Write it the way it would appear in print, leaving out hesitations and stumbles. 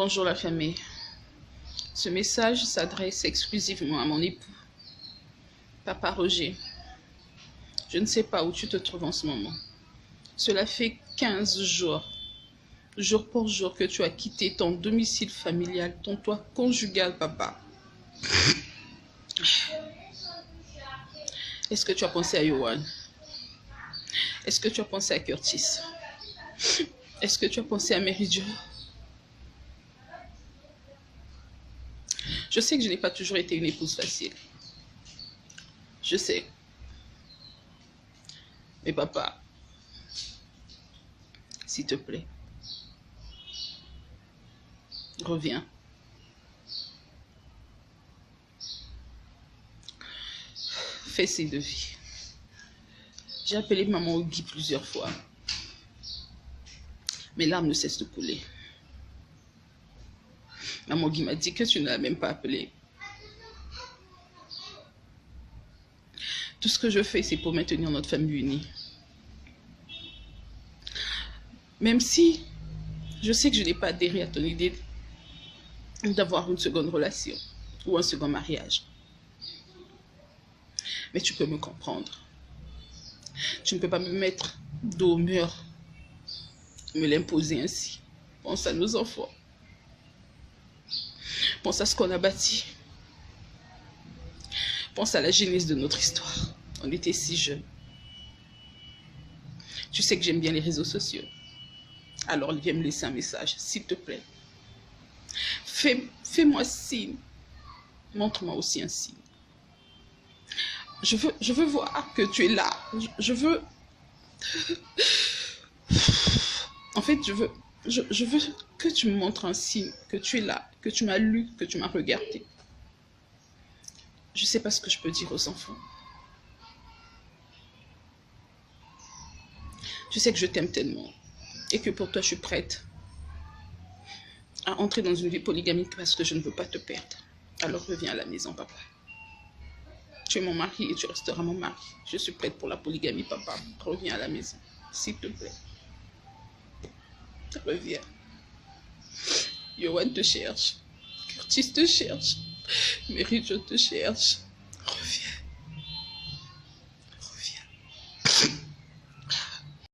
Bonjour la famille. Ce message s'adresse exclusivement à mon époux, Papa Roger. Je ne sais pas où tu te trouves en ce moment. Cela fait 15 jours, jour pour jour, que tu as quitté ton domicile familial, ton toit conjugal, papa. Est-ce que tu as pensé à Yohan? Est-ce que tu as pensé à Curtis? Est-ce que tu as pensé à Mary Jo? Je sais que je n'ai pas toujours été une épouse facile. Je sais. Mais papa, s'il te plaît, reviens. Fais signe de vie. J'ai appelé maman Ogui plusieurs fois. Mes larmes ne cessent de couler. Maman Ogui m'a dit que tu ne l'as même pas appelée. Tout ce que je fais, c'est pour maintenir notre famille unie. Même si je sais que je n'ai pas adhéré à ton idée d'avoir une seconde relation ou un second mariage. Mais tu peux me comprendre. Tu ne peux pas me mettre dos au mur, me l'imposer ainsi. Pense à nos enfants. Pense à ce qu'on a bâti. Pense à la genèse de notre histoire. On était si jeunes. Tu sais que j'aime bien les réseaux sociaux. Alors viens me laisser un message, s'il te plaît. Fais-moi signe. Montre-moi aussi un signe. Je veux voir que tu es là. Je veux... En fait, je veux que tu me montres un signe, que tu es là, que tu m'as lu, que tu m'as regardé. Je ne sais pas ce que je peux dire aux enfants. Je sais que je t'aime tellement et que pour toi, je suis prête à entrer dans une vie polygamique parce que je ne veux pas te perdre. Alors reviens à la maison, papa. Tu es mon mari et tu resteras mon mari. Je suis prête pour la polygamie, papa. Reviens à la maison, s'il te plaît. Reviens. Yohan te cherche. Curtis te cherche. Mary Jo te cherche. Reviens.